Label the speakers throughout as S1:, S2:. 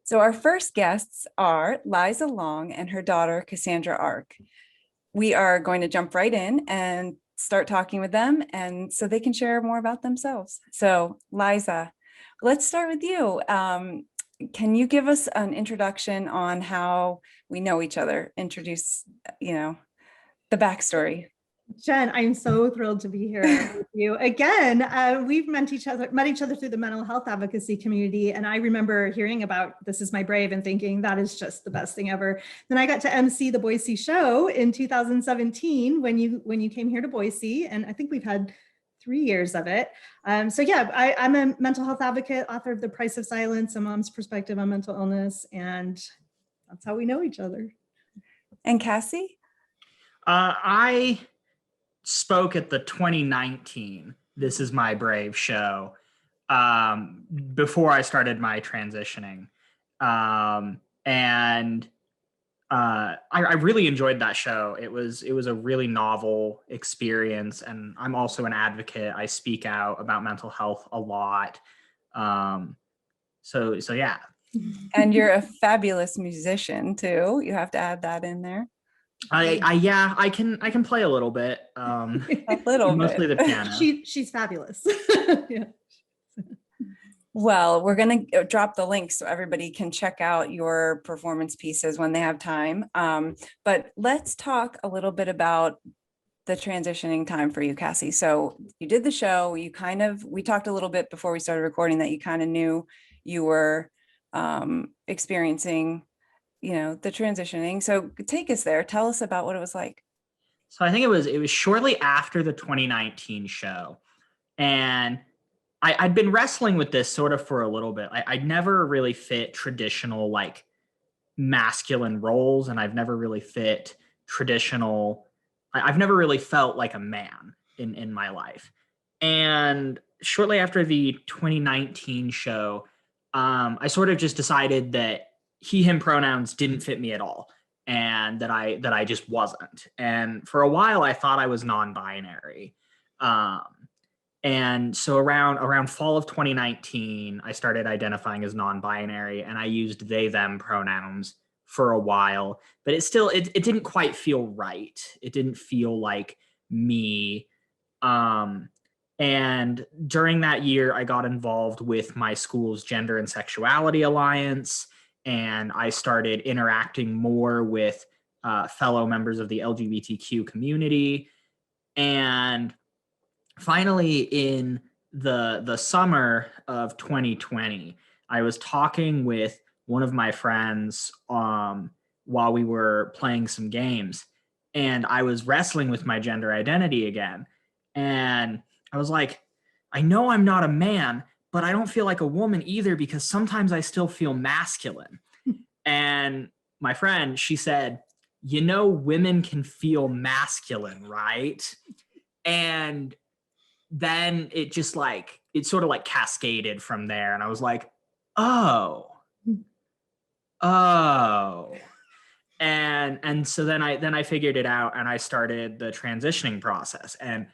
S1: So our first guests are Liza Long and her daughter, Cassandra Arc. We are going to jump right in and start talking with them, and so they can share more about themselves. So Liza, let's start with you. Can you give us an introduction on how we know each other? Introduce, the backstory.
S2: Jen, I'm so thrilled to be here with you again. We've met each other through the mental health advocacy community, and I remember hearing about This Is My Brave and thinking that is just the best thing ever. Then I got to MC the Boise show in 2017 when you came here to Boise, and I think we've had 3 years of it. So yeah, I'm a mental health advocate, author of The Price of Silence, A Mom's Perspective on Mental Illness, and that's how we know each other.
S1: And Cassie?
S3: I spoke at the 2019 This Is My Brave show before I started my transitioning. And I really enjoyed that show. It was a really novel experience, and I'm also an advocate. I speak out about mental health a lot. So yeah.
S1: And you're a fabulous musician too. You have to add that in there.
S3: I can play a little bit.
S1: A little
S3: mostly
S1: bit.
S3: The piano.
S2: She's fabulous. Yeah.
S1: Well, we're going to drop the link so everybody can check out your performance pieces when they have time. But let's talk a little bit about the transitioning time for you, Cassie. So you did the show. We talked a little bit before we started recording that you kind of knew you were experiencing the transitioning. So take us there. Tell us about what it was like.
S3: So I think it was shortly after the 2019 show. And I'd been wrestling with this sort of for a little bit. I'd never really fit traditional like masculine roles, and I've never really fit traditional, I've never really felt like a man in my life. And shortly after the 2019 show, I sort of just decided that he, him pronouns didn't fit me at all, and that I just wasn't. And for a while, I thought I was non-binary. And so around fall of 2019, I started identifying as non-binary, and I used they, them pronouns for a while, but it didn't quite feel right. It didn't feel like me. And during that year, I got involved with my school's Gender and Sexuality Alliance, and I started interacting more with fellow members of the LGBTQ community. And finally, in the summer of 2020, I was talking with one of my friends while we were playing some games, and I was wrestling with my gender identity again. And I was like, I know I'm not a man, but I don't feel like a woman either, because sometimes I still feel masculine. And my friend, she said, women can feel masculine, right? And then it just it sort of cascaded from there. And I was like, oh. And so then I figured it out, and I started the transitioning process. And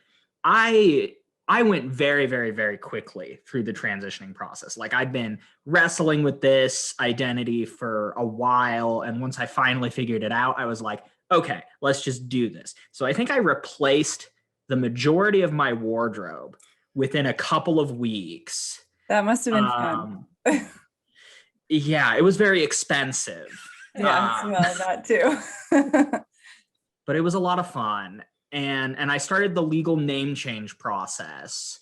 S3: I went very, very, very quickly through the transitioning process. Like, I'd been wrestling with this identity for a while. And once I finally figured it out, I was like, okay, let's just do this. So I think I replaced the majority of my wardrobe within a couple of weeks.
S1: That must have been fun.
S3: Yeah, it was very expensive.
S1: Yeah, well, that too.
S3: But it was a lot of fun. And I started the legal name change process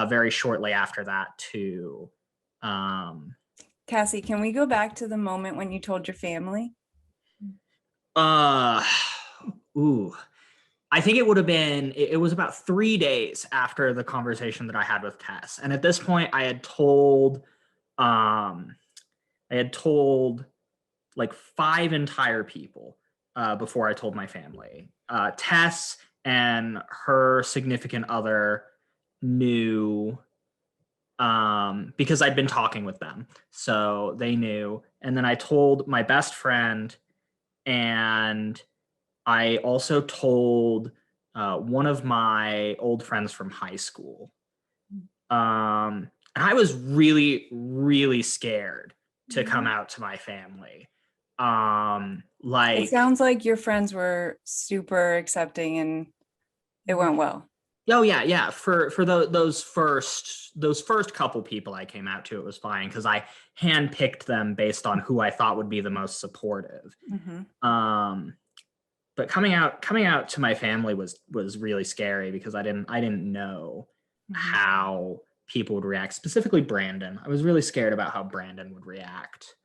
S3: very shortly after that too.
S1: Cassie, can we go back to the moment when you told your family?
S3: I think it would have been, it was about 3 days after the conversation that I had with Tess. And at this point I had told like 5 entire people before I told my family. Tess and her significant other knew because I'd been talking with them. So they knew. And then I told my best friend, and I also told one of my old friends from high school. And I was really, really scared to come out to my family.
S1: It
S3: Like,
S1: sounds like your friends were super accepting and it went well.
S3: oh yeah. For those first couple people I came out to, it was fine because I handpicked them based on who I thought would be the most supportive. But coming out to my family was really scary because I didn't know how people would react, specifically Brandon. I was really scared about how Brandon would react.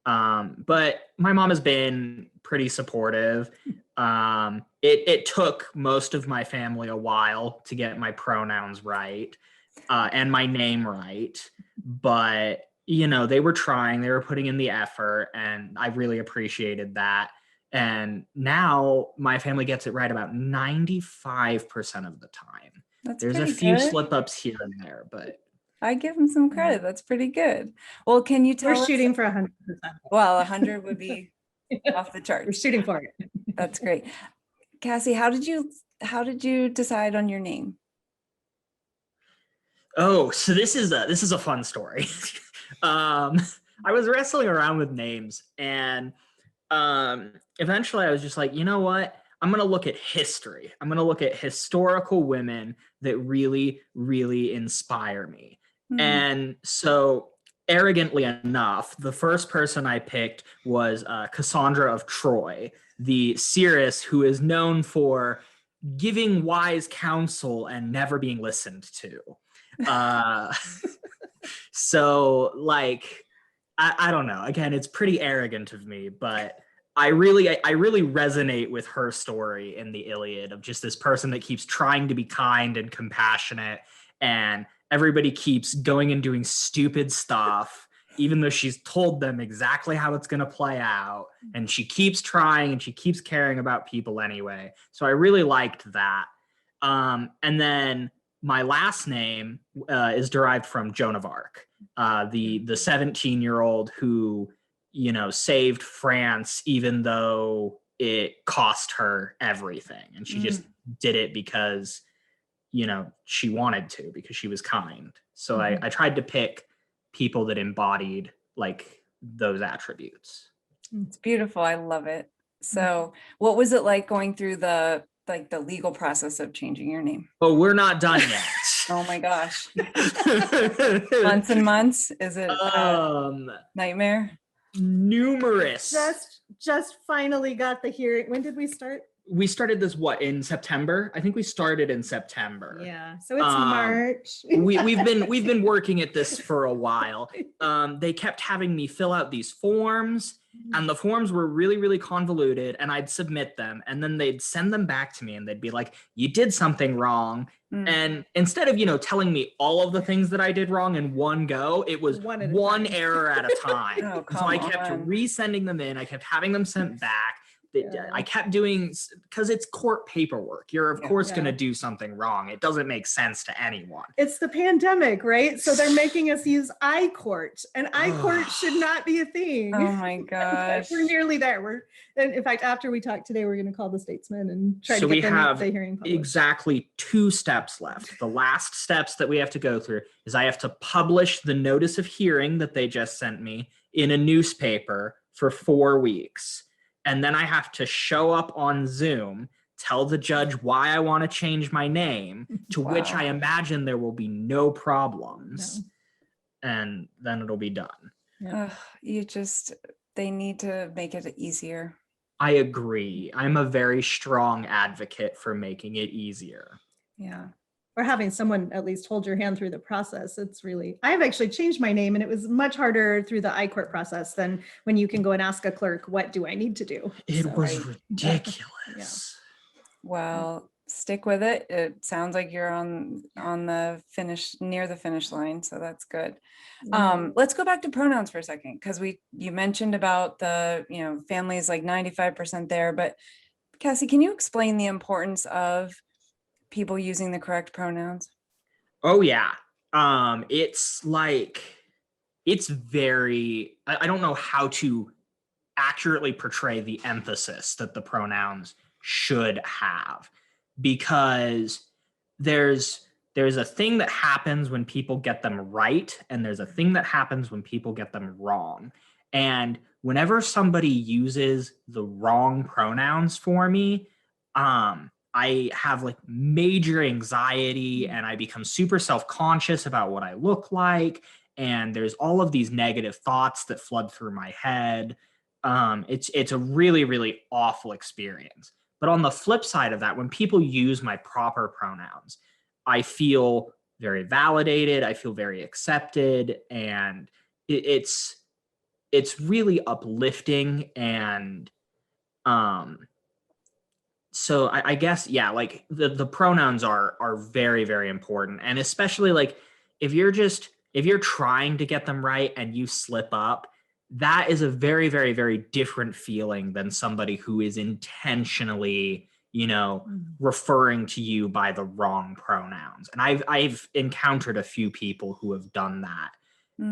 S3: But my mom has been pretty supportive. It took most of my family a while to get my pronouns right, and my name right. But, they were trying, they were putting in the effort, and I really appreciated that. And now my family gets it right about 95% of the time. There's a few slip ups here and there, but
S1: I give them some credit. That's pretty good. Well, can you tell
S2: We're
S1: us?
S2: shooting for 100%.
S1: Well, 100 would be off the charts.
S2: We're shooting for it.
S1: That's great. Cassie, how did you decide on your name?
S3: Oh, so this is a fun story. I was wrestling around with names, and eventually I was just like, you know what? I'm going to look at history. I'm going to look at historical women that really, really inspire me. And so, arrogantly enough, the first person I picked was Cassandra of Troy, the seeress who is known for giving wise counsel and never being listened to. So, like, I don't know. Again, it's pretty arrogant of me, but I really resonate with her story in the Iliad of just this person that keeps trying to be kind and compassionate, and everybody keeps going and doing stupid stuff, even though she's told them exactly how it's going to play out, and she keeps trying and she keeps caring about people anyway. So I really liked that. And then my last name is derived from Joan of Arc, the 17-year-old who, saved France, even though it cost her everything. And she just did it because, she wanted to, because she was kind. So I tried to pick people that embodied like those attributes.
S1: It's beautiful. I love it. So what was it like going through the legal process of changing your name?
S3: Oh, we're not done yet.
S1: Oh my gosh. Months and months? Is it nightmare?
S3: Numerous.
S2: Just finally got the hearing. When did we start?
S3: We started this in September? I think we started in September.
S2: Yeah, so it's March.
S3: we've been working at this for a while. They kept having me fill out these forms, and the forms were really, really convoluted, and I'd submit them, and then they'd send them back to me, and they'd be like, you did something wrong. And instead of, telling me all of the things that I did wrong in one go, it was one error at a time. So I kept resending them in. I kept having them sent back. I kept doing, because it's court paperwork. You're of course going to do something wrong. It doesn't make sense to anyone.
S2: It's the pandemic, right? So they're making us use iCourt, and iCourt should not be a thing.
S1: Oh my gosh.
S2: We're nearly there. In fact, after we talk today, we're going to call the statesman and try to get the hearing published.
S3: Exactly 2 steps left. The last steps that we have to go through is I have to publish the notice of hearing that they just sent me in a newspaper for 4 weeks. And then I have to show up on Zoom, tell the judge why I want to change my name, to which I imagine there will be no problems. No. And then it'll be done.
S1: They need to make it easier.
S3: I agree. I'm a very strong advocate for making it easier.
S1: Yeah.
S2: Or having someone at least hold your hand through the process. I've actually changed my name, and it was much harder through the iCourt process than when you can go and ask a clerk, what do I need to do?
S3: It was ridiculous.
S1: Well, stick with it. It sounds like you're on the near the finish line. So that's good. Let's go back to pronouns for a second, because you mentioned about the, families like 95% there, but Cassie, can you explain the importance of people using the correct pronouns?
S3: Oh yeah. It's very, I don't know how to accurately portray the emphasis that the pronouns should have, because there's there's a thing that happens when people get them right, and there's a thing that happens when people get them wrong. And whenever somebody uses the wrong pronouns for me, I have like major anxiety, and I become super self-conscious about what I look like. And there's all of these negative thoughts that flood through my head. It's a really, really awful experience. But on the flip side of that, when people use my proper pronouns, I feel very validated. I feel very accepted, and it's really uplifting. And so I guess, yeah, like the pronouns are very, very important. And especially like if you're trying to get them right and you slip up, that is a very, very, very different feeling than somebody who is intentionally, referring to you by the wrong pronouns. And I've encountered a few people who have done that.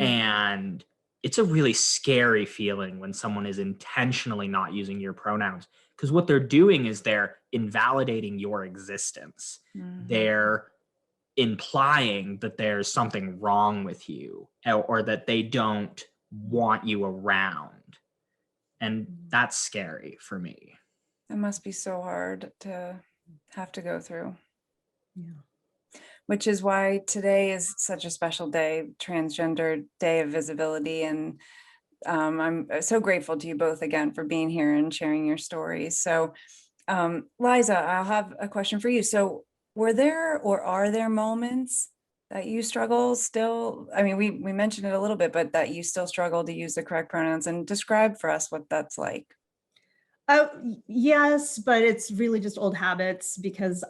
S3: And it's a really scary feeling when someone is intentionally not using your pronouns, because what they're doing is they're invalidating your existence. They're implying that there's something wrong with you, or that they don't want you around. And that's scary for me.
S1: It must be so hard to have to go through.
S2: Yeah.
S1: Which is why today is such a special day, Transgender Day of Visibility. And I'm so grateful to you both again for being here and sharing your stories. So Liza, I'll have a question for you. So were there or are there moments that you struggle still? I mean, we mentioned it a little bit, but that you still struggle to use the correct pronouns, and describe for us what that's like.
S2: Yes, but it's really just old habits, because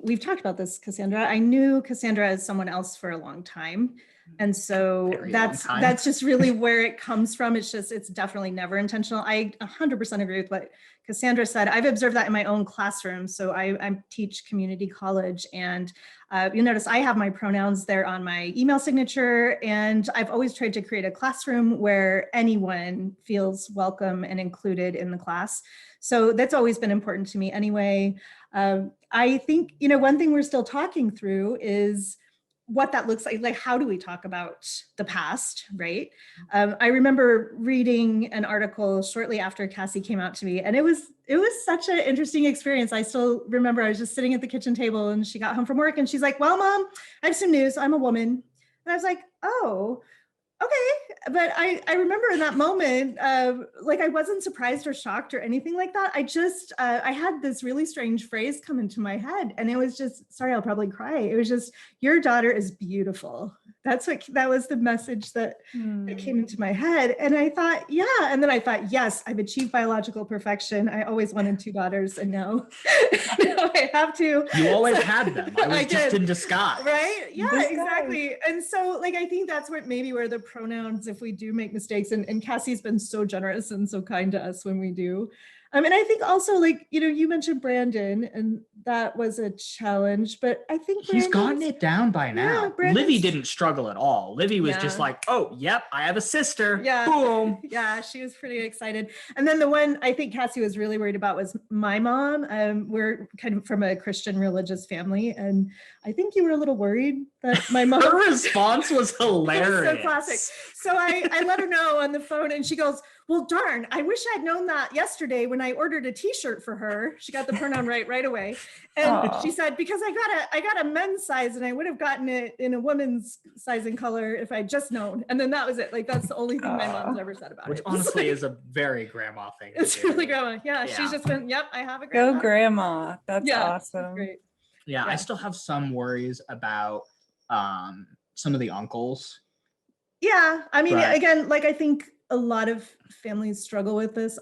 S2: we've talked about this, Cassandra. I knew Cassandra as someone else for a long time. And so that's just really where it comes from. It's definitely never intentional. I 100% agree with what Cassandra said. I've observed that in my own classroom. So I teach community college, and you'll notice I have my pronouns there on my email signature. And I've always tried to create a classroom where anyone feels welcome and included in the class. So that's always been important to me anyway. I think, one thing we're still talking through is what that looks like how do we talk about the past, right? I remember reading an article shortly after Cassie came out to me, and it was such an interesting experience. I still remember I was just sitting at the kitchen table, and she got home from work, and she's like, "Well, Mom, I have some news. I'm a woman." And I was like, "Oh, okay." But I remember in that moment, I wasn't surprised or shocked or anything like that. I had this really strange phrase come into my head, and it was just, sorry, I'll probably cry. It was just, "Your daughter is beautiful." That was the message that came into my head. And I thought, yeah. And then I thought, yes, I've achieved biological perfection. I always wanted 2 daughters, and now I have 2.
S3: You always had them. I was just in disguise.
S2: Right? Yeah, exactly. And so I think that's where the pronouns, if we do make mistakes, and Cassie's been so generous and so kind to us when we do. And I think also, you mentioned Brandon, and that was a challenge, but I think
S3: he's gotten it down by now.
S2: Yeah,
S3: Livy didn't struggle at all. Livy was just like, "Oh, yep, I have a sister."
S2: Yeah.
S3: Boom.
S2: Yeah, she was pretty excited. And then the one I think Cassie was really worried about was my mom. We're kind of from a Christian religious family, and I think you were a little worried that my mom.
S3: Her response was hilarious.
S2: So classic. So I let her know on the phone, and she goes, "Well, darn, I wish I'd known that yesterday when I ordered a t-shirt for her." She got the pronoun right away. And she said, "Because I got a men's size, and I would have gotten it in a woman's size and color if I'd just known." And then that was it. That's the only thing my mom's ever said about
S3: Which
S2: it.
S3: Which honestly is a very grandma thing.
S2: It's really grandma. Yeah, she's just been, "Yep, I have a grandma."
S1: Go grandma. That's awesome.
S2: Great.
S3: Yeah, I still have some worries about some of the uncles.
S2: Yeah, I mean, again, I think a lot of families struggle with this.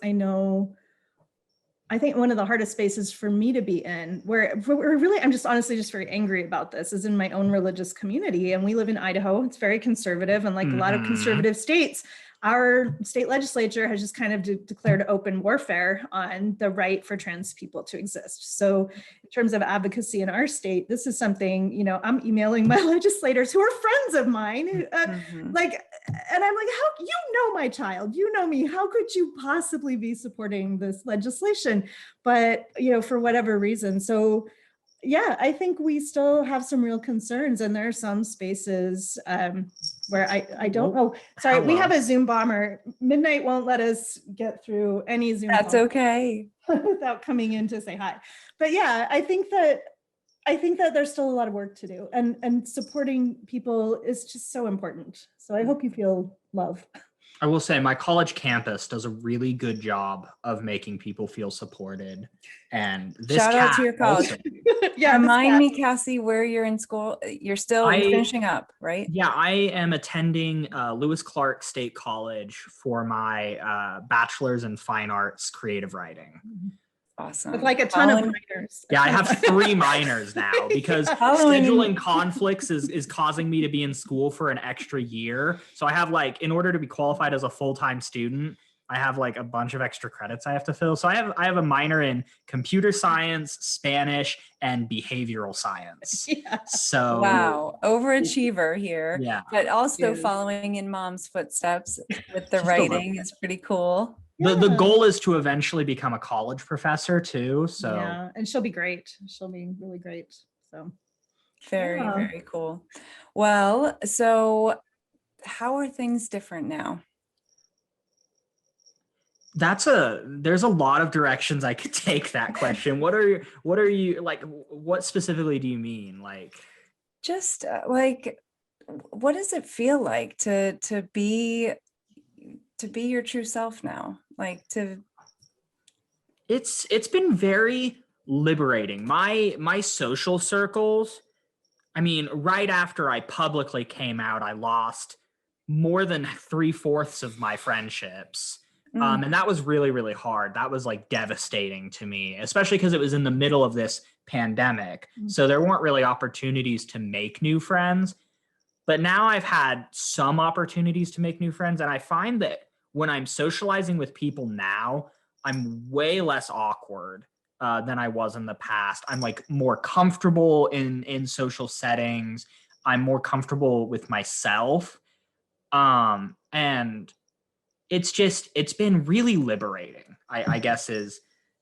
S2: I think one of the hardest spaces for me to be in, where really, I'm just honestly just very angry about this, is in my own religious community. And we live in Idaho. It's very conservative. And a lot of conservative states, our state legislature has just kind of declared open warfare on the right for trans people to exist. So in terms of advocacy in our state, this is something, I'm emailing my legislators who are friends of mine, and I'm like, how, my child, me, how could you possibly be supporting this legislation? But, for whatever reason. So yeah, I think we still have some real concerns, and there are some spaces where I don't know. Sorry, we have a Zoom bomber. Midnight won't let us get through any Zoom.
S1: That's okay.
S2: Without coming in to say hi. But yeah, I think that there's still a lot of work to do, and supporting people is just so important. So I hope you feel love.
S3: I will say my college campus does a really good job of making people feel supported. And this
S1: Shout out to your college.
S3: also,
S2: Yeah,
S1: Remind me, Cassie, where you're in school. You're finishing up, right?
S3: Yeah, I am attending Lewis Clark State College for my bachelor's in fine arts creative writing.
S1: Awesome.
S2: With like a ton of minors.
S3: Yeah, I have 3 minors now because scheduling conflicts is causing me to be in school for an extra year. So I have like, in order to be qualified as a full-time student, I have like a bunch of extra credits I have to fill. So I have a minor in computer science, Spanish, and behavioral science.
S2: Yeah.
S3: So
S1: wow, overachiever here.
S3: Yeah.
S1: But also
S2: Yes.
S1: following in mom's footsteps with the writing is pretty cool.
S3: The goal is to eventually become a college professor too. So
S2: yeah, and she'll be great. She'll be really great. So
S1: Very,
S2: Yeah.
S1: very cool. Well, so how are things different now?
S3: there's a lot of directions I could take that question. What are you like, what specifically do you mean? Like,
S1: Just like, what does it feel like to be your true self now? Like
S3: it's been very liberating. My social circles, I mean, right after I publicly came out, I lost more than 3/4 of my friendships. And that was really, really hard. That was like devastating to me, especially because it was in the middle of this pandemic. So there weren't really opportunities to make new friends. But now I've had some opportunities to make new friends. And I find that when I'm socializing with people now, I'm way less awkward than I was in the past. I'm like more comfortable in social settings. I'm more comfortable with myself. And it's been really liberating, I guess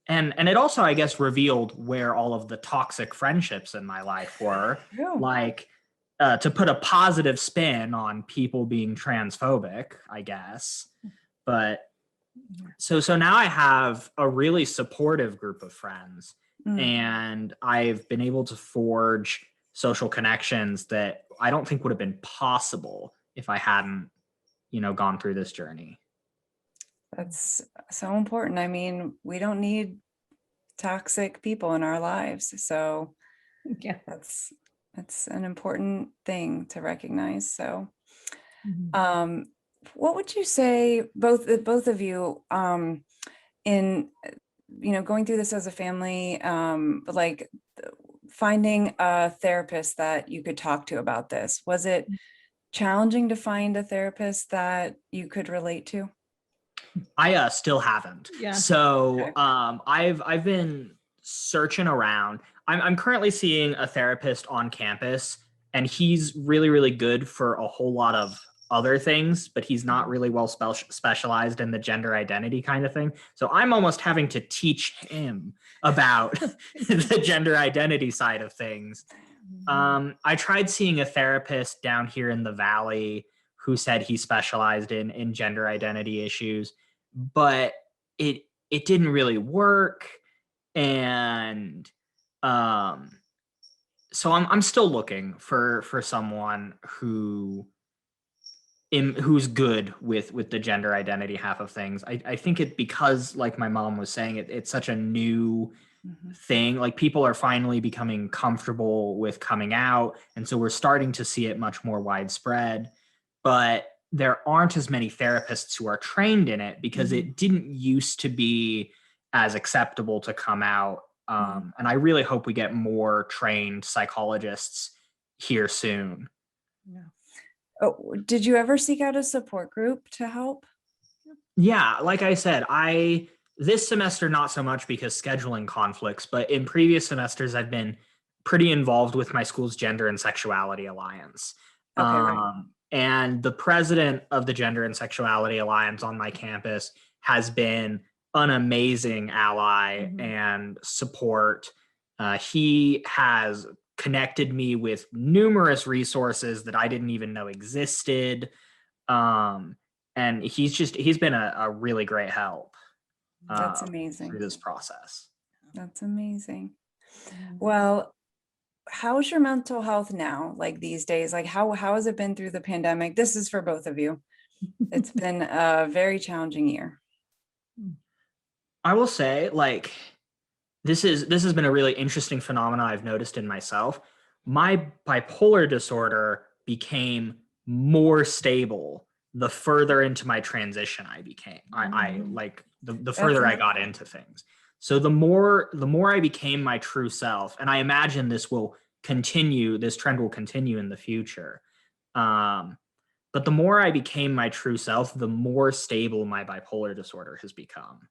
S3: and it also, I guess, revealed where all of the toxic friendships in my life were. Like, to put a positive spin on people being transphobic, I guess. But so now I have a really supportive group of friends, and I've been able to forge social connections that I don't think would have been possible if I hadn't, gone through this journey.
S1: That's so important. I mean, we don't need toxic people in our lives. So
S2: yeah.
S1: that's an important thing to recognize. So what would you say, both of you, in going through this as a family, like finding a therapist that you could talk to about this? Was it challenging to find a therapist that you could relate to?
S3: I still haven't.
S2: Yeah.
S3: So I've been searching around. I'm currently seeing a therapist on campus, and he's really, really good for a whole lot of other things, but he's not really well specialized in the gender identity kind of thing. So I'm almost having to teach him about the gender identity side of things. I tried seeing a therapist down here in the Valley who said he specialized in gender identity issues, but it didn't really work. And so I'm still looking for someone who's good with the gender identity half of things. I think it, because like my mom was saying, it's such a new thing. Like, people are finally becoming comfortable with coming out, and so we're starting to see it much more widespread. But there aren't as many therapists who are trained in it because it didn't used to be as acceptable to come out. And I really hope we get more trained psychologists here soon.
S2: Yeah.
S1: Oh, did you ever seek out a support group to help?
S3: Yeah, like I said, this semester not so much because scheduling conflicts, but in previous semesters I've been pretty involved with my school's Gender and Sexuality Alliance.
S1: Okay, right.
S3: And the president of the Gender and Sexuality Alliance on my campus has been an amazing ally and support. He has connected me with numerous resources that I didn't even know existed. And he's been a really great help
S1: That's amazing.
S3: through this process.
S1: That's amazing. Well, how's your mental health now, like these days? Like how has it been through the pandemic? This is for both of you. It's been a very challenging year.
S3: I will say, like, this has been a really interesting phenomenon I've noticed in myself. My bipolar disorder became more stable the further into my transition I became. I like the further I got into things. So the more I became my true self, and I imagine this trend will continue in the future. But the more I became my true self, the more stable my bipolar disorder has become.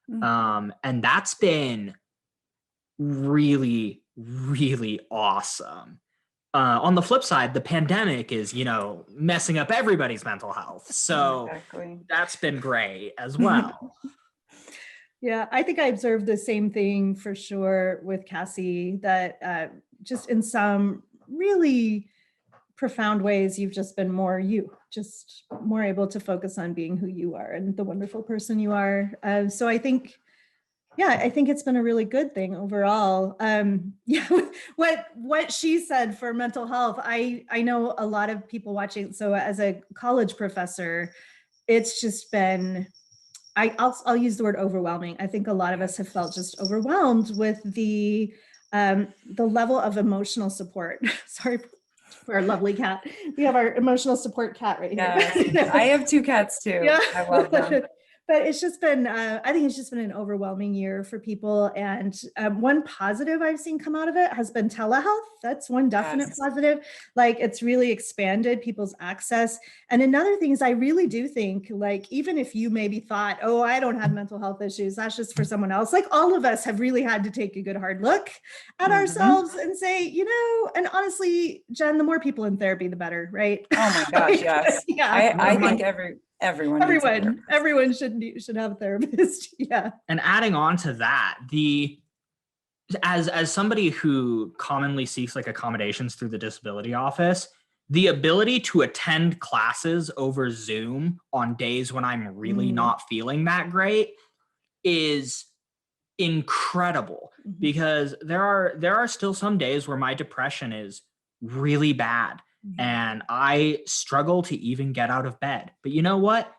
S3: And that's been really, really awesome. On the flip side, the pandemic is, messing up everybody's mental health. So That's been great as well.
S2: Yeah, I think I observed the same thing for sure with Cassie, that just in some really profound ways, you've just been more you, just more able to focus on being who you are and the wonderful person you are. So I think it's been a really good thing overall. What she said for mental health, I know a lot of people watching. So as a college professor, it's just been, I'll use the word overwhelming. I think a lot of us have felt just overwhelmed with the level of emotional support. Sorry for our lovely cat. We have our emotional support cat right here.
S1: Yeah, I have 2 cats too.
S2: Yeah.
S1: I love them.
S2: But it's just been, I think it's just been an overwhelming year for people. And one positive I've seen come out of it has been telehealth. That's one definite positive. Like, it's really expanded people's access. And another thing is, I really do think, like, even if you maybe thought, oh, I don't have mental health issues, that's just for someone else. Like, all of us have really had to take a good hard look at ourselves and say, and honestly, Jen, the more people in therapy, the better, right?
S1: Oh my gosh, yes. Yeah. I think everyone
S2: should have a therapist. Yeah.
S3: And adding on to that, as somebody who commonly seeks like accommodations through the disability office, the ability to attend classes over Zoom on days when I'm really not feeling that great is incredible, because there are still some days where my depression is really bad. And I struggle to even get out of bed. But you know what?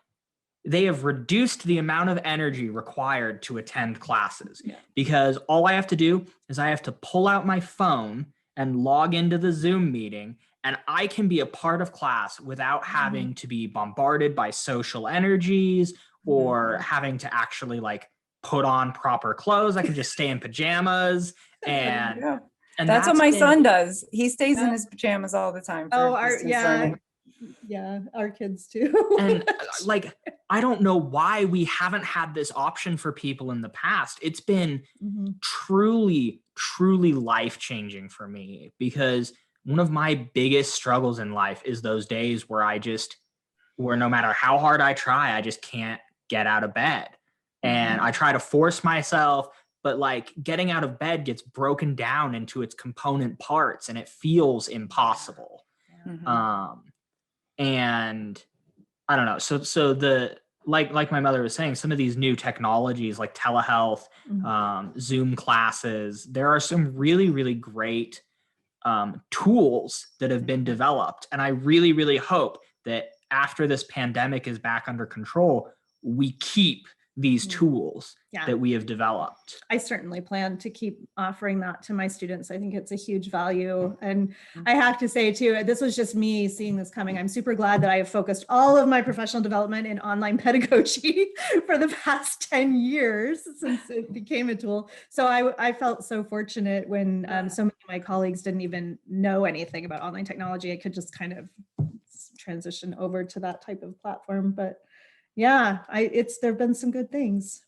S3: They have reduced the amount of energy required to attend classes, because all I have to do is I have to pull out my phone and log into the Zoom meeting, and I can be a part of class without having to be bombarded by social energies or having to actually like put on proper clothes. I can just stay in pajamas and
S1: And that's what my son does. He stays in his pajamas all the time.
S2: Our kids too.
S3: And like, I don't know why we haven't had this option for people in the past. It's been truly, truly life-changing for me, because one of my biggest struggles in life is those days where where no matter how hard I try, I just can't get out of bed. And I try to force myself, but like getting out of bed gets broken down into its component parts and it feels impossible. And I don't know. So the, like my mother was saying, some of these new technologies like telehealth, Zoom classes, there are some really, really great tools that have been developed. And I really, really hope that after this pandemic is back under control, we keep these tools that we have developed.
S2: I certainly plan to keep offering that to my students. I think it's a huge value. And I have to say too, this was just me seeing this coming. I'm super glad that I have focused all of my professional development in online pedagogy for the past 10 years since it became a tool. So I felt so fortunate when so many of my colleagues didn't even know anything about online technology. I could just kind of transition over to that type of platform. But yeah, there've been some good things.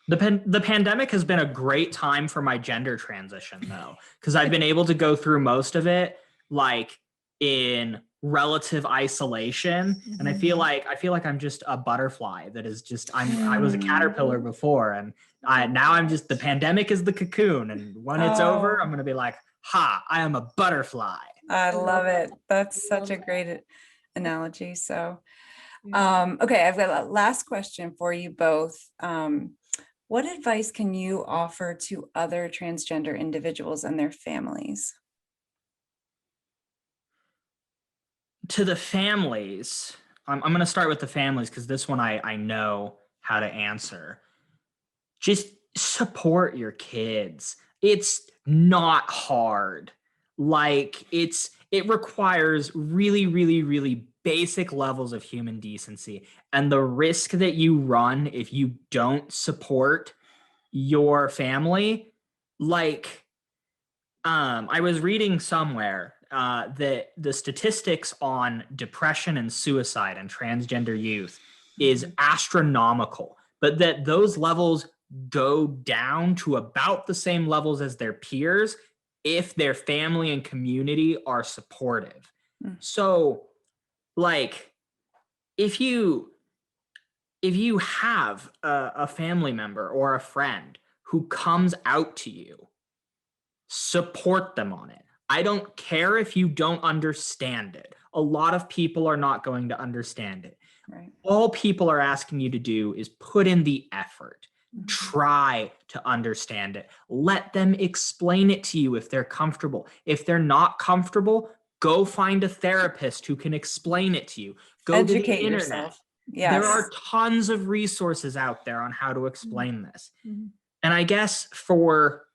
S3: The pandemic has been a great time for my gender transition though, because I've been able to go through most of it like in relative isolation. And I feel like I'm just a butterfly that is just, I was a caterpillar before, and now I'm just, the pandemic is the cocoon. And when it's over, I'm going to be like, ha, I am a butterfly.
S1: I love it. That's such a great analogy. So, okay, I've got a last question for you both. What advice can you offer to other transgender individuals and their families?
S3: To the families, I'm going to start with the families because this one I know how to answer. Just support your kids. It's not hard. Like, it requires really, really, really basic levels of human decency. And the risk that you run if you don't support your family, like, I was reading somewhere that the statistics on depression and suicide and transgender youth is astronomical, but that those levels go down to about the same levels as their peers if their family and community are supportive. So, like, if you have a family member or a friend who comes out to you, support them on it. I don't care if you don't understand it. A lot of people are not going to understand it.
S1: Right.
S3: All people are asking you to do is put in the effort. Try to understand it. Let them explain it to you if they're comfortable. If they're not comfortable, go find a therapist who can explain it to you. Go
S1: Educate
S3: to the internet.
S1: yourself. Yes.
S3: There are tons of resources out there on how to explain this. And I guess for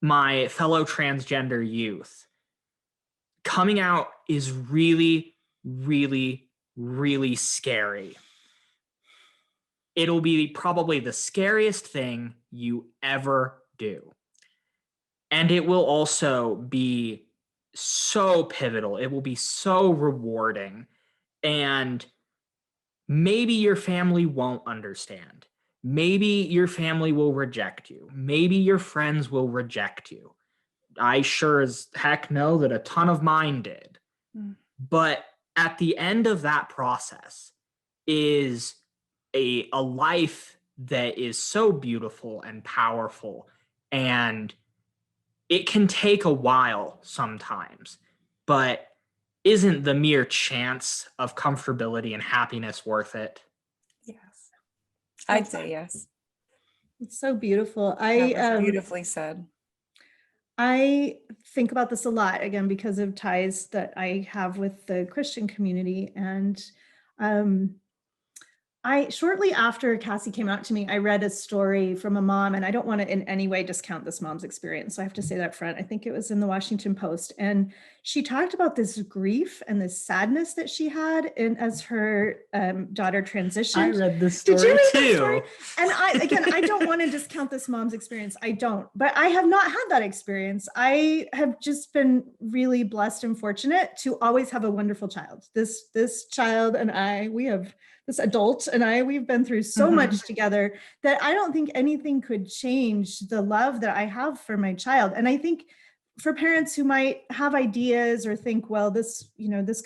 S3: my fellow transgender youth, coming out is really, really, really scary. It'll be probably the scariest thing you ever do. And it will also be so pivotal. It will be so rewarding. And maybe your family won't understand. Maybe your family will reject you. Maybe your friends will reject you. I sure as heck know that a ton of mine did. But at the end of that process is a life that is so beautiful and powerful, and it can take a while sometimes, but isn't the mere chance of comfortability and happiness worth it?
S1: Yes. I'd say yes.
S2: It's so beautiful.
S1: That was beautifully said.
S2: I think about this a lot, again, because of ties that I have with the Christian community. And shortly after Cassie came out to me, I read a story from a mom, and I don't want to in any way discount this mom's experience, so I have to say that up front. I think it was in the Washington Post, and she talked about this grief and this sadness that she had as her daughter transitioned.
S3: I read this story
S2: Did you read
S3: too.
S2: That story? And I don't want to discount this mom's experience. I don't, but I have not had that experience. I have just been really blessed and fortunate to always have a wonderful child. This child and I, this adult and I, we've been through so much together that I don't think anything could change the love that I have for my child. And I think for parents who might have ideas or think, well, this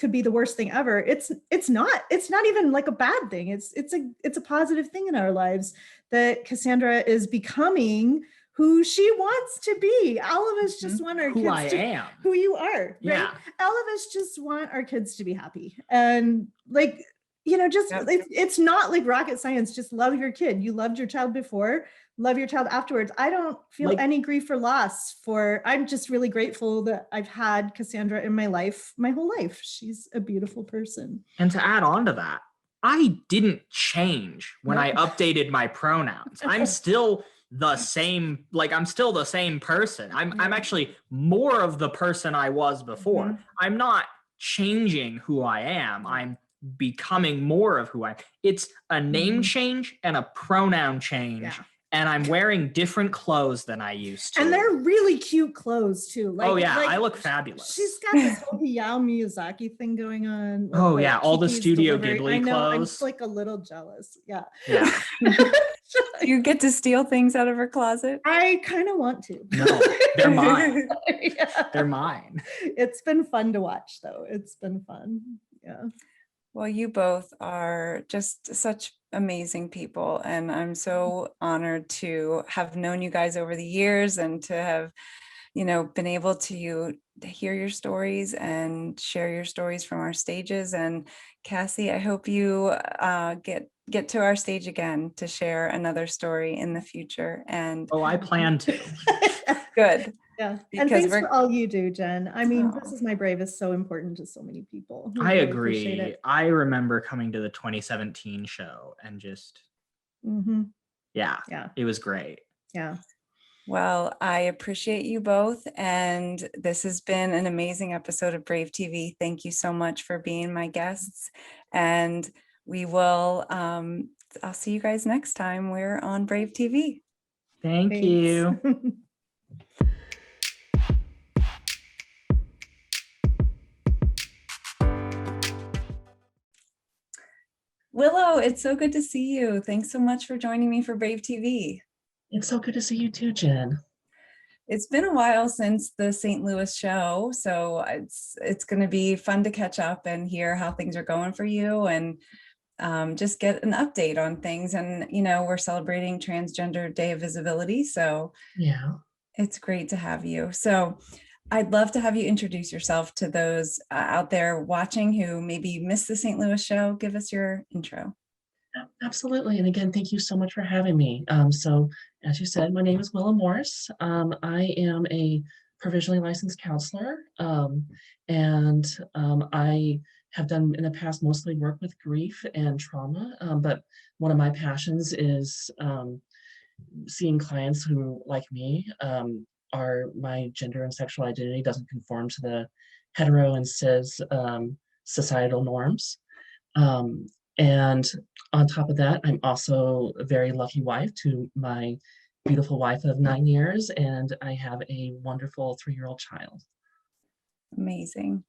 S2: could be the worst thing ever. It's not even like a bad thing. It's a positive thing in our lives that Cassandra is becoming who she wants to be. All of us just want our kids to be who you are. Right?
S3: Yeah.
S2: All of us just want our kids to be happy. And like, it's not like rocket science. Just love your kid. You loved your child before, love your child afterwards. I don't feel any grief or loss I'm just really grateful that I've had Cassandra in my life, my whole life. She's a beautiful person.
S3: And to add on to that, I didn't change when I updated my pronouns. I'm still the same, I'm still the same person. I'm actually more of the person I was before. I'm not changing who I am. I'm becoming more of who I am. It's a name change and a pronoun change. Yeah. And I'm wearing different clothes than I used to.
S2: And they're really cute clothes too.
S3: I look fabulous.
S2: She's got this whole Hayao Miyazaki thing going on.
S3: All the Studio
S2: delivery.
S3: Ghibli clothes.
S2: I'm just a little jealous. Yeah.
S1: You get to steal things out of her closet?
S2: I kind of want to.
S3: No, they're mine. They're mine.
S2: It's been fun to watch though. It's been fun. Yeah.
S1: Well, you both are just such amazing people, and I'm so honored to have known you guys over the years and to have, been able to hear your stories and share your stories from our stages. And Cassie, I hope you get to our stage again to share another story in the future. And
S3: Oh, I plan to.
S2: Yeah.
S1: good.
S2: And
S1: Because
S2: thanks
S1: we're-
S2: for all you do, Jen. I mean,
S1: Oh.
S2: This Is My Brave is so important to so many people. We
S3: I
S2: really appreciate
S3: agree.
S2: it.
S3: I remember coming to the 2017 show and just,
S2: Mhm.
S3: yeah,
S2: Yeah.
S3: it was great.
S2: Yeah.
S1: Well, I appreciate you both. And this has been an amazing episode of Brave TV. Thank you so much for being my guests. And we will, I'll see you guys next time. We're on Brave TV.
S3: Thank
S2: Thanks.
S3: you.
S1: Willow, it's so good to see you. Thanks so much for joining me for Brave TV.
S4: It's so good to see you too, Jen.
S1: It's been a while since the St. Louis show, so it's going to be fun to catch up and hear how things are going for you, and just get an update on things. And we're celebrating Transgender Day of Visibility, so
S4: Yeah.
S1: it's great to have you. So I'd love to have you introduce yourself to those out there watching who maybe missed the St. Louis show. Give us your intro.
S4: Absolutely. And again, thank you so much for having me. So as you said, my name is Willow Morris. I am a provisionally licensed counselor. I have done in the past mostly work with grief and trauma. But one of my passions is seeing clients who, like me, are my gender and sexual identity doesn't conform to the hetero and cis societal norms. And on top of that, I'm also a very lucky wife to my beautiful wife of 9 years, and I have a wonderful 3-year-old child.
S1: Amazing.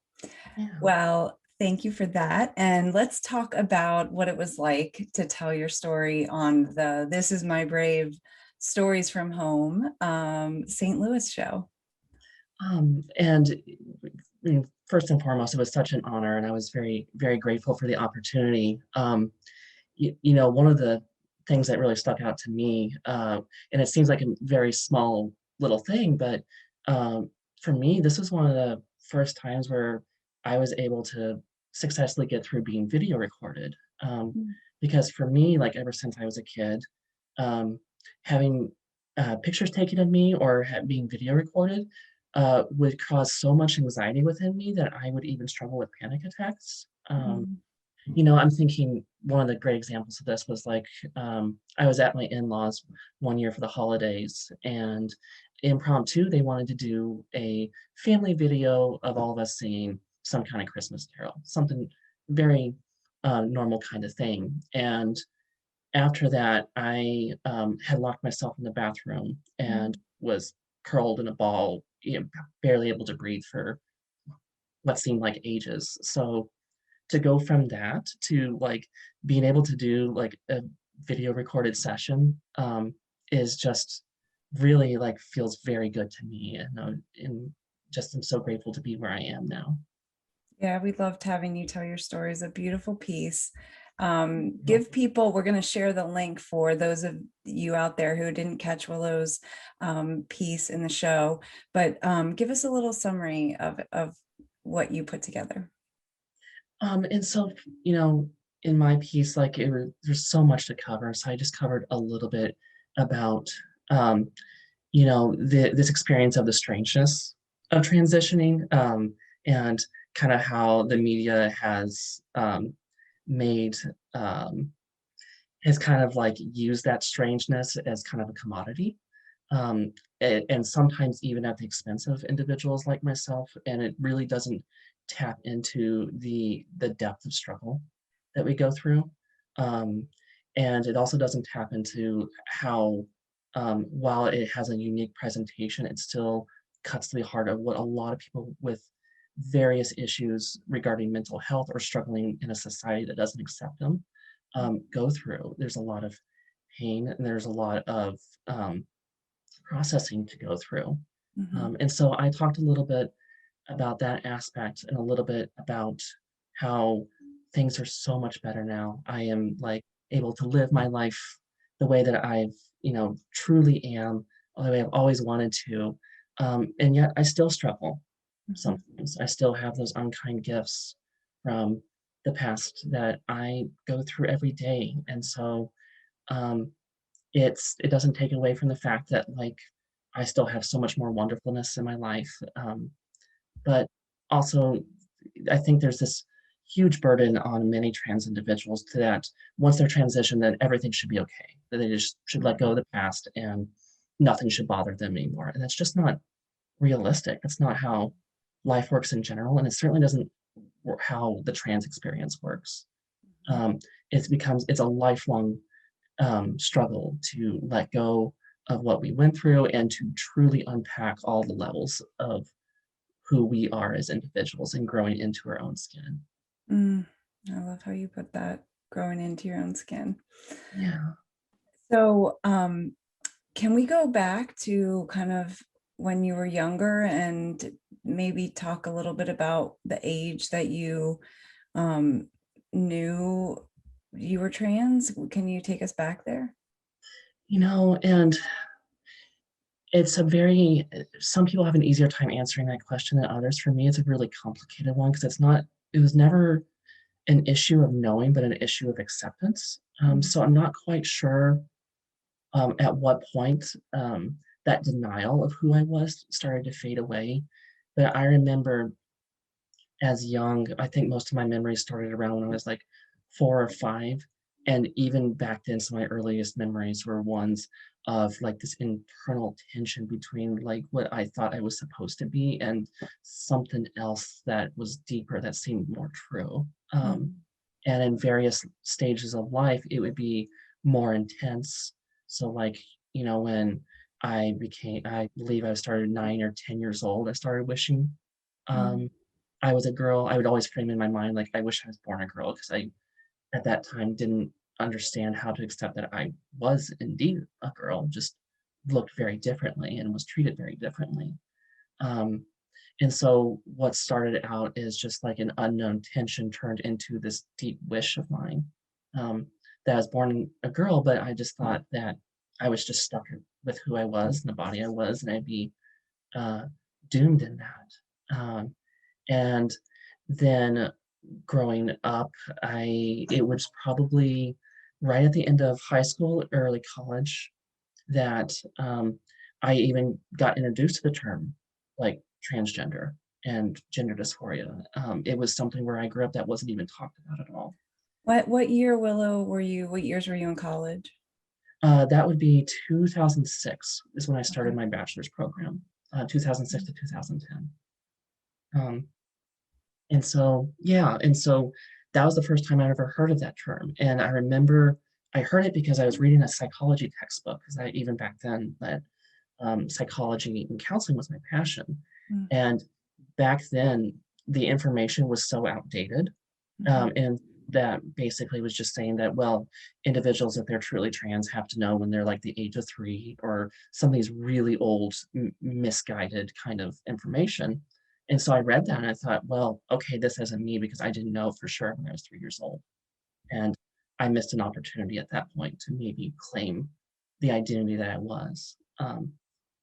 S4: Yeah.
S1: Well, thank you for that. And let's talk about what it was like to tell your story on the This Is My Brave Stories from Home St. Louis show.
S4: First and foremost, it was such an honor, and I was very, very grateful for the opportunity. One of the things that really stuck out to me, and it seems like a very small little thing, but for me, this was one of the first times where I was able to successfully get through being video recorded. Because for me, like ever since I was a kid, having pictures taken of me or being video recorded would cause so much anxiety within me that I would even struggle with panic attacks. I'm thinking one of the great examples of this was like, I was at my in-laws one year for the holidays, and impromptu, they wanted to do a family video of all of us singing some kind of Christmas carol, something very normal kind of thing. And after that, I had locked myself in the bathroom and was curled in a ball, barely able to breathe for what seemed like ages. So to go from that to like being able to do like a video recorded session is just really like feels very good to me, and just I'm so grateful to be where I am now.
S1: Yeah, we loved having you tell your story. It's a beautiful piece. Give people, we're going to share the link for those of you out there who didn't catch Willow's piece in the show, but give us a little summary of what you put together.
S4: And so, in my piece, like there's so much to cover. So I just covered a little bit about, this experience of the strangeness of transitioning, and kind of how the media has made, has kind of like used that strangeness as kind of a commodity. And sometimes even at the expense of individuals like myself, and it really doesn't tap into the depth of struggle that we go through. And it also doesn't tap into how, while it has a unique presentation, it still cuts to the heart of what a lot of people with various issues regarding mental health or struggling in a society that doesn't accept them go through. There's a lot of pain, and there's a lot of processing to go through. And so I talked a little bit about that aspect and a little bit about how things are so much better now. I am like able to live my life the way that I've, truly am, the way I've always wanted to. And yet I still struggle sometimes. I still have those unkind gifts from the past that I go through every day. And so um, it doesn't take away from the fact that like I still have so much more wonderfulness in my life. But also I think there's this huge burden on many trans individuals to that once they're transitioned, then everything should be okay. That they just should let go of the past and nothing should bother them anymore. And that's just not realistic. That's not how life works in general. And it certainly doesn't work how the trans experience works. Um, it's a lifelong struggle to let go of what we went through and to truly unpack all the levels of who we are as individuals and growing into our own skin.
S1: I love how you put that, growing into your own skin.
S4: Yeah.
S1: So can we go back to kind of when you were younger and maybe talk a little bit about the age that you knew you were trans? Can you take us back there?
S4: And it's some people have an easier time answering that question than others. For me, it's a really complicated one because it was never an issue of knowing, but an issue of acceptance. So I'm not quite sure at what point that denial of who I was started to fade away. But I remember as young, I think most of my memories started around when I was like 4 or 5. And even back then, some of my earliest memories were ones of like this internal tension between like what I thought I was supposed to be and something else that was deeper that seemed more true. And in various stages of life, it would be more intense. So like, when I believe I started 9 or 10 years old, I started wishing I was a girl. I would always frame in my mind, like, I wish I was born a girl because I, at that time, didn't understand how to accept that I was indeed a girl, just looked very differently and was treated very differently. Um, and so what started out is just like an unknown tension turned into this deep wish of mine that I was born a girl, but I just thought that I was just stuck with who I was and the body I was, and I'd be uh, doomed in that. And then growing up, it was probably right at the end of high school, early college, that I even got introduced to the term like transgender and gender dysphoria. It was something where I grew up that wasn't even talked about at all.
S1: What year, Willow, what years were you in college?
S4: That would be 2006 is when I started my bachelor's program, 2006 to 2010. And so, yeah, and so that was the first time I ever heard of that term. And I remember I heard it because I was reading a psychology textbook, because I even back then that psychology and counseling was my passion. And back then, the information was so outdated. And that basically was just saying that, well, individuals, if they're truly trans, have to know when they're like the age of 3 or some of these really old, misguided kind of information. And so I read that and I thought, well, okay, this isn't me because I didn't know for sure when I was 3 years old. And I missed an opportunity at that point to maybe claim the identity that I was. And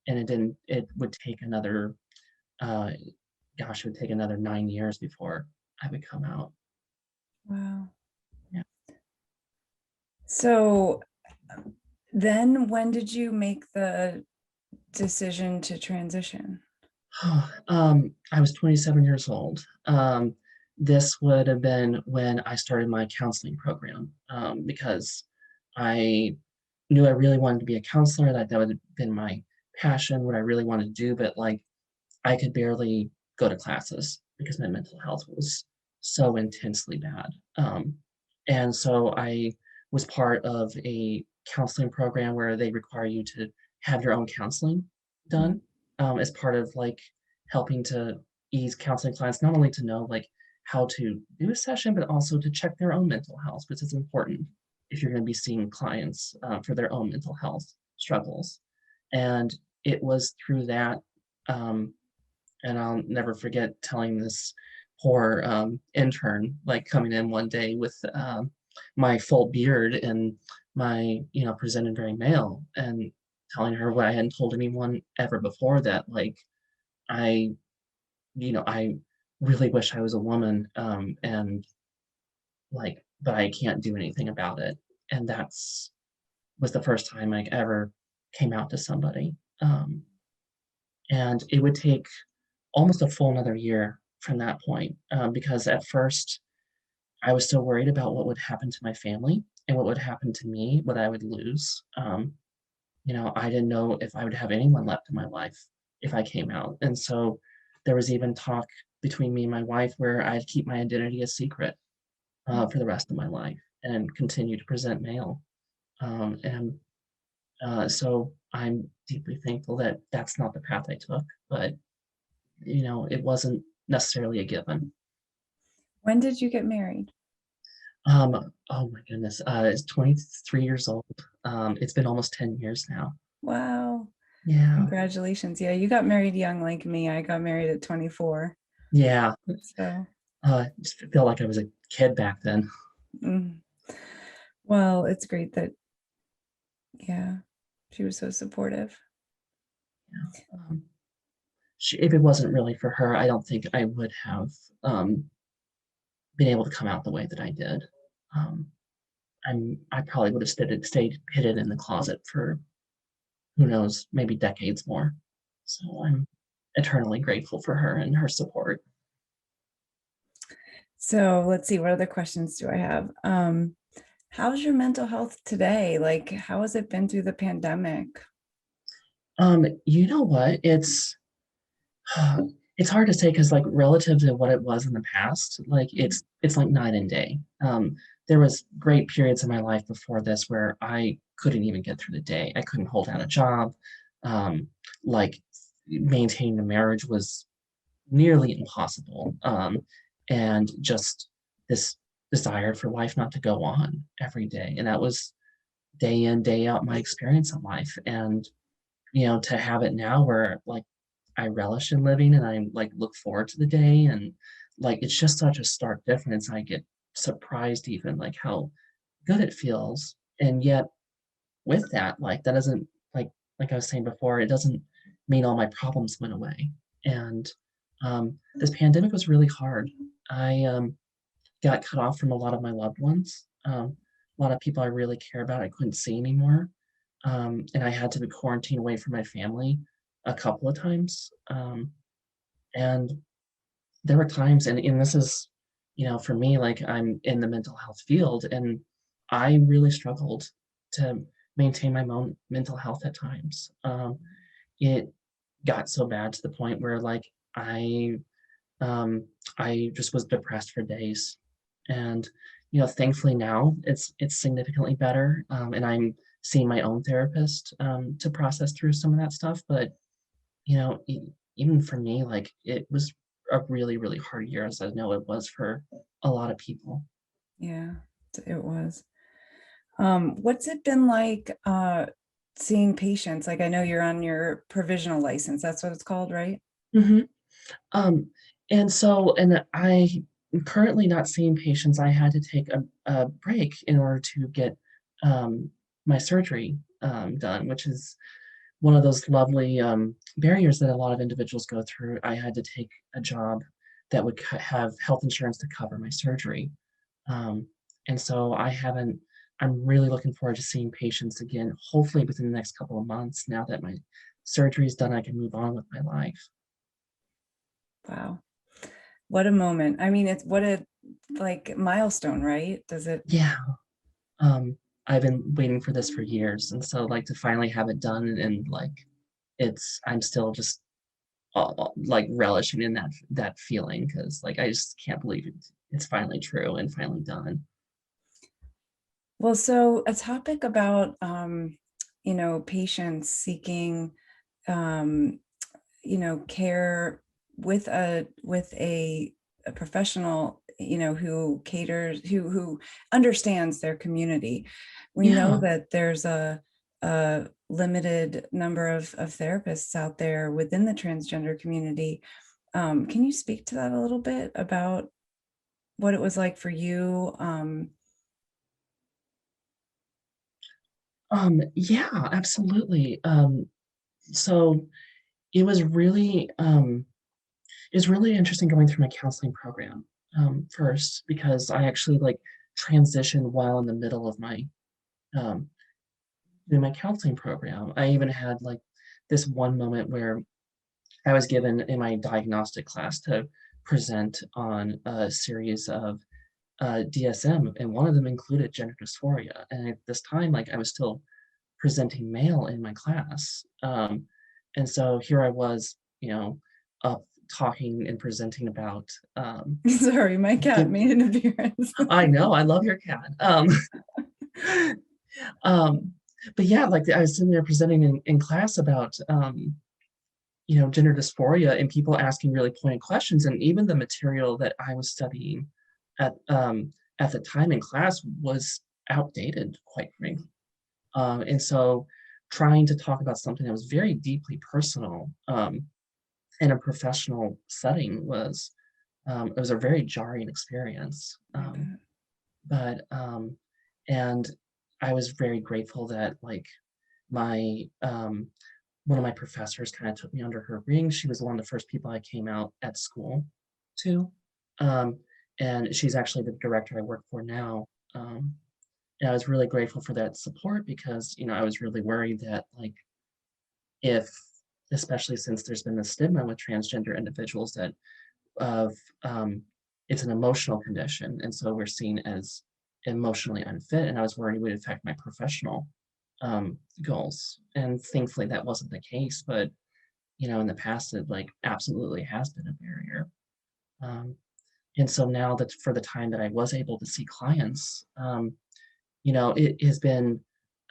S4: it would take another, it would take another 9 years before I would come out.
S1: Wow.
S4: Yeah.
S1: So then when did you make the decision to transition?
S4: I was 27 years old. This would have been when I started my counseling program because I knew I really wanted to be a counselor, that would have been my passion, what I really wanted to do, but like I could barely go to classes because my mental health was so intensely bad. And so I was part of a counseling program where they require you to have your own counseling done as part of like helping to ease counseling clients, not only to know like how to do a session, but also to check their own mental health, because it's important if you're going to be seeing clients for their own mental health struggles. And it was through that, and I'll never forget telling this poor intern like coming in one day with my full beard and my, presented very male, and telling her what I hadn't told anyone ever before, that like I, I really wish I was a woman, and like, but I can't do anything about it. And that's was the first time I ever came out to somebody. And it would take almost a full another year from that point, because at first I was still worried about what would happen to my family and what would happen to me, what I would lose. I didn't know if I would have anyone left in my life if I came out. And so there was even talk between me and my wife where I'd keep my identity a secret for the rest of my life and continue to present male. And so I'm deeply thankful that that's not the path I took, but it wasn't necessarily a given.
S1: When did you get married?
S4: Oh my goodness, it's 23 years old. It's been almost 10 years now.
S1: Wow.
S4: Yeah.
S1: Congratulations. Yeah, you got married young like me. I got married at 24.
S4: Yeah.
S1: So,
S4: Just feel like I was a kid back then.
S1: well, it's great that, yeah, she was so supportive.
S4: Yeah. If it wasn't really for her, I don't think I would have been able to come out the way that I did. I probably would have stayed hidden in the closet for who knows, maybe decades more. So I'm eternally grateful for her and her support.
S1: So let's see, what other questions do I have? How's your mental health today? Like, how has it been through the pandemic?
S4: You know what? It's hard to say because like relative to what it was in the past, like it's like night and day. There was great periods in my life before this where I couldn't even get through the day. I couldn't hold down a job. Like maintaining a marriage was nearly impossible. And just this desire for life not to go on every day. And that was day in, day out my experience in life. And to have it now where like I relish in living and I like look forward to the day, and like it's just such a stark difference. I get surprised even like how good it feels. And yet with that, like that doesn't like I was saying before, it doesn't mean all my problems went away. And this pandemic was really hard. I got cut off from a lot of my loved ones. A lot of people I really care about, I couldn't see anymore. And I had to be quarantined away from my family a couple of times. And there were times, and this is, for me, like I'm in the mental health field, and I really struggled to maintain my own mental health at times. It got so bad to the point where like I just was depressed for days. And thankfully now it's significantly better, and I'm seeing my own therapist to process through some of that stuff. But even for me, like it was a really, really hard year, as I know it was for a lot of people.
S1: Yeah, it was. What's it been like seeing patients? Like I know you're on your provisional license, that's what it's called, right?
S4: Hmm. And I am currently not seeing patients. I had to take a break in order to get my surgery done, which is one of those lovely barriers that a lot of individuals go through. I had to take a job that would have health insurance to cover my surgery. And so I'm really looking forward to seeing patients again, hopefully within the next couple of months. Now that my surgery is done, I can move on with my life.
S1: Wow. What a moment. I mean, it's what a like milestone, right? Does it?
S4: Yeah. I've been waiting for this for years. And so like to finally have it done, and like I'm still just like relishing in that feeling, because like I just can't believe it's finally true and finally done.
S1: Well, so a topic about, patients seeking, care with a professional, who caters, who understands their community. We know
S4: Yeah.
S1: that there's a limited number of therapists out there within the transgender community. Can you speak to that a little bit about what it was like for you?
S4: Yeah, absolutely. So it was really interesting going through my counseling program first, because I actually like transitioned while in the middle of my um, doing my counseling program. I even had like this one moment where I was given in my diagnostic class to present on a series of DSM, and one of them included gender dysphoria. And at this time, like I was still presenting male in my class. And so here I was, up talking and presenting about.
S1: Sorry, my cat made an appearance.
S4: I know, I love your cat. Um, but yeah, like I was sitting there presenting in class about, gender dysphoria, and people asking really pointed questions, and even the material that I was studying at at the time in class was outdated, quite frankly. And so trying to talk about something that was very deeply personal in a professional setting was it was a very jarring experience. But and I was very grateful that like my one of my professors kind of took me under her wing. She was one of the first people I came out at school to. Um, and she's actually the director I work for now. And I was really grateful for that support because, I was really worried that like if, especially since there's been this stigma with transgender individuals that of it's an emotional condition, and so we're seen as emotionally unfit, and I was worried it would affect my professional goals. And thankfully that wasn't the case, but in the past it like absolutely has been a barrier. Um, and so now that for the time that I was able to see clients, it has been,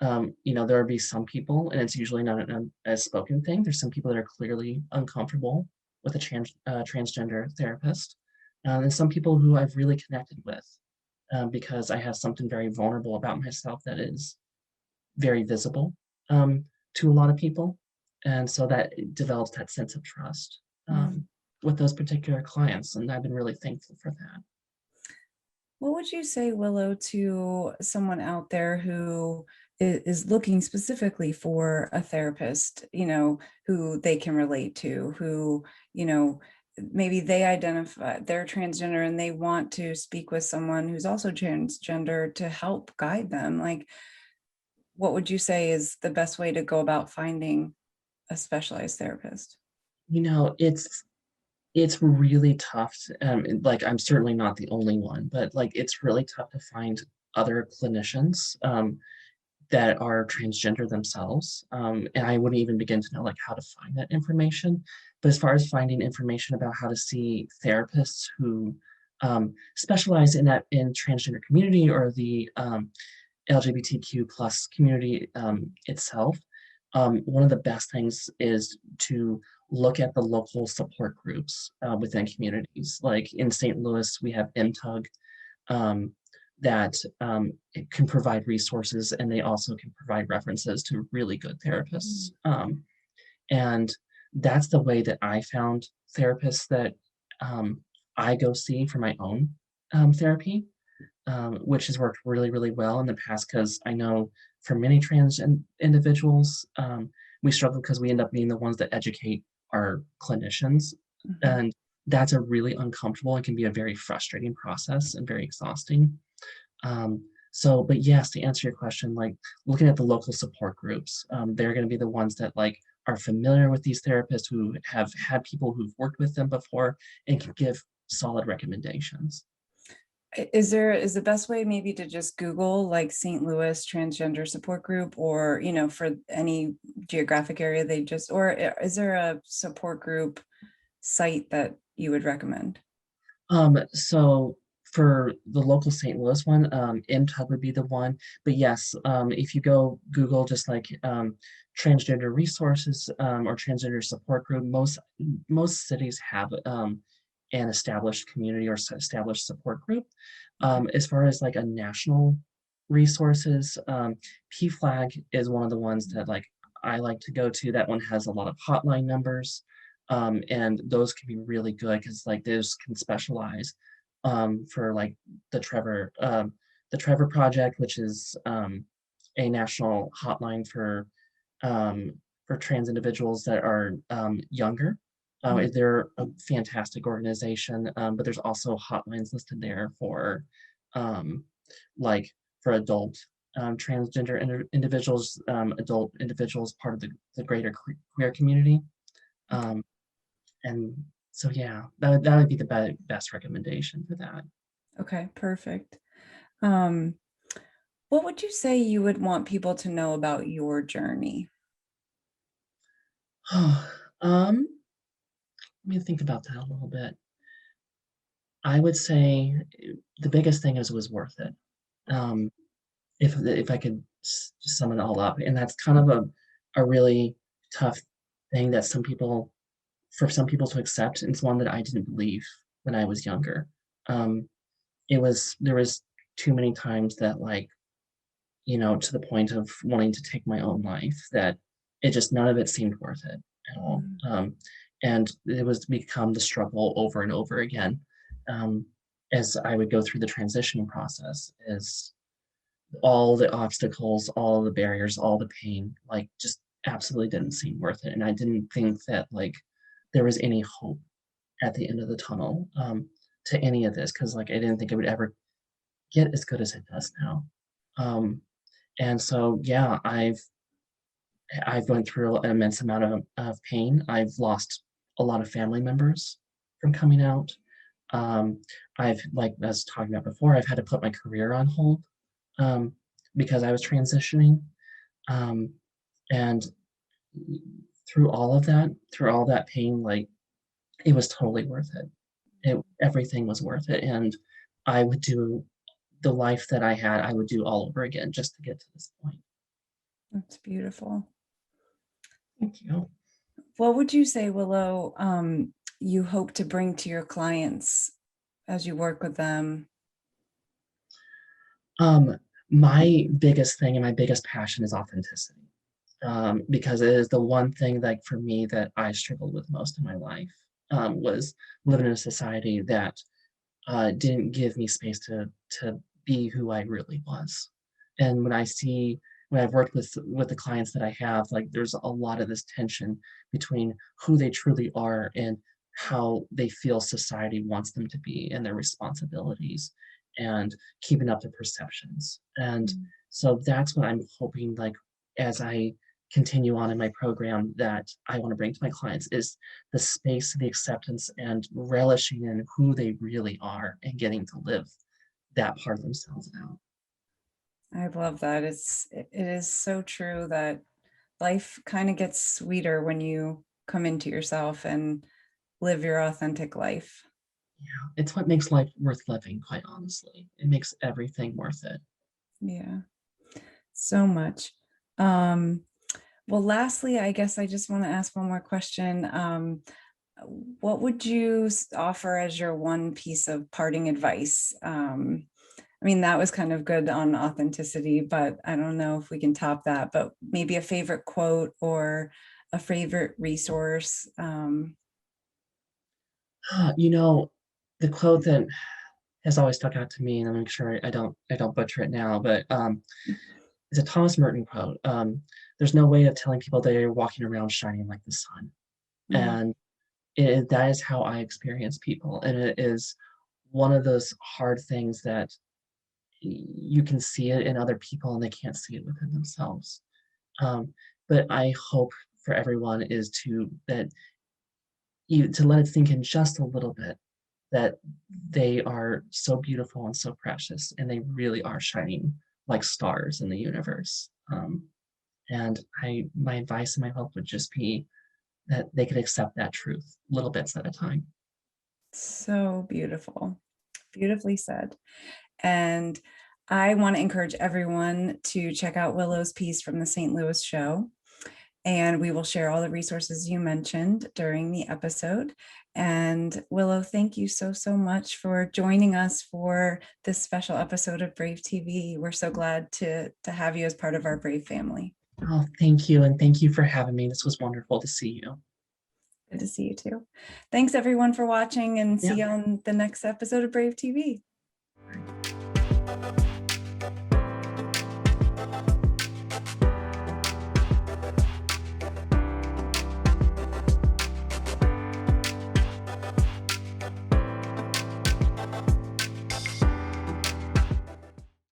S4: there would be some people, and it's usually not a spoken thing. There's some people that are clearly uncomfortable with a transgender therapist, and some people who I've really connected with because I have something very vulnerable about myself that is very visible to a lot of people. And so that develops that sense of trust with those particular clients. And I've been really thankful for that.
S1: What would you say, Willow, to someone out there who is looking specifically for a therapist, who they can relate to, who, maybe they identify they're transgender and they want to speak with someone who's also transgender to help guide them? Like, what would you say is the best way to go about finding a specialized therapist?
S4: It's really tough. Like I'm certainly not the only one, but like it's really tough to find other clinicians that are transgender themselves. And I wouldn't even begin to know like how to find that information. But as far as finding information about how to see therapists who specialize in transgender community or the LGBTQ plus community itself, one of the best things is to look at the local support groups within communities. Like in St. Louis, we have MTUG that it can provide resources, and they also can provide references to really good therapists. And that's the way that I found therapists that I go see for my own therapy, which has worked really, really well in the past, because I know for many trans individuals, we struggle because we end up being the ones that educate our clinicians. And that's a really uncomfortable and can be a very frustrating process and very exhausting. But yes, to answer your question, like looking at the local support groups, they're going to be the ones that like are familiar with these therapists, who have had people who've worked with them before and can give solid recommendations.
S1: Is the best way maybe to just Google like St. Louis transgender support group, or, for any geographic area or is there a support group site that you would recommend?
S4: So for the local St. Louis one, MTUG would be the one. But yes, if you go Google just like transgender resources or transgender support group, most cities have an established community or established support group. As far as like a national resources, PFLAG is one of the ones that like I like to go to. That one has a lot of hotline numbers And those can be really good because like those can specialize for like the Trevor Project, which is a national hotline for trans individuals that are younger. They're a fantastic organization, but there's also hotlines listed there for like for adult transgender individuals, adult individuals, part of the greater queer community. And so, yeah, that would be the best recommendation for that.
S1: Okay, perfect. What would you say you would want people to know about your journey?
S4: Let me think about that a little bit. I would say the biggest thing is it was worth it. If I could sum it all up, and that's kind of a really tough thing that for some people to accept. And it's one that I didn't believe when I was younger. There was too many times that like, to the point of wanting to take my own life, that none of it seemed worth it at all. And it was become the struggle over and over again. As I would go through the transitioning process, is all the obstacles, all the barriers, all the pain, like just absolutely didn't seem worth it. And I didn't think that like there was any hope at the end of the tunnel to any of this, because like I didn't think it would ever get as good as it does now. And so yeah, I've gone through an immense amount of pain. I've lost a lot of family members from coming out. I've, like I was talking about before, I've had to put my career on hold because I was transitioning. And through all that pain, like it was totally worth it. Everything was worth it. And I would do the life that I had, I would do all over again just to get to this point.
S1: That's beautiful.
S4: Thank you.
S1: What would you say, Willow, you hope to bring to your clients as you work with them?
S4: My biggest thing and my biggest passion is authenticity, because it is the one thing, like for me, that I struggled with most in my life, was living in a society that didn't give me space to be who I really was. And when I've worked with the clients that I have, like there's a lot of this tension between who they truly are and how they feel society wants them to be, and their responsibilities, and keeping up the perceptions. And so that's what I'm hoping, like as I continue on in my program, that I want to bring to my clients, is the space, the acceptance, and relishing in who they really are and getting to live that part of themselves out.
S1: I love that. It is so true that life kind of gets sweeter when you come into yourself and live your authentic life.
S4: Yeah, it's what makes life worth living, quite honestly. It makes everything worth it.
S1: Yeah, so much. Well, lastly, I guess I just want to ask one more question. What would you offer as your one piece of parting advice? I mean, that was kind of good on authenticity, but I don't know if we can top that, but maybe a favorite quote or a favorite resource.
S4: The quote that has always stuck out to me, and I'm sure I don't butcher it now, but it's a Thomas Merton quote. There's no way of telling people they're walking around shining like the sun. And that is how I experience people. And it is one of those hard things that you can see it in other people and they can't see it within themselves. But I hope for everyone is to let it sink in just a little bit, that they are so beautiful and so precious, and they really are shining like stars in the universe. And my advice and my hope would just be that they could accept that truth little bits at a time.
S1: So beautiful, beautifully said. And I want to encourage everyone to check out Willow's piece from the St. Louis show. And we will share all the resources you mentioned during the episode. And Willow, thank you so, so much for joining us for this special episode of Brave TV. We're so glad to have you as part of our Brave family.
S4: Oh, thank you. And thank you for having me. This was wonderful to see you.
S1: Good to see you too. Thanks everyone for watching, and see you on the next episode of Brave TV.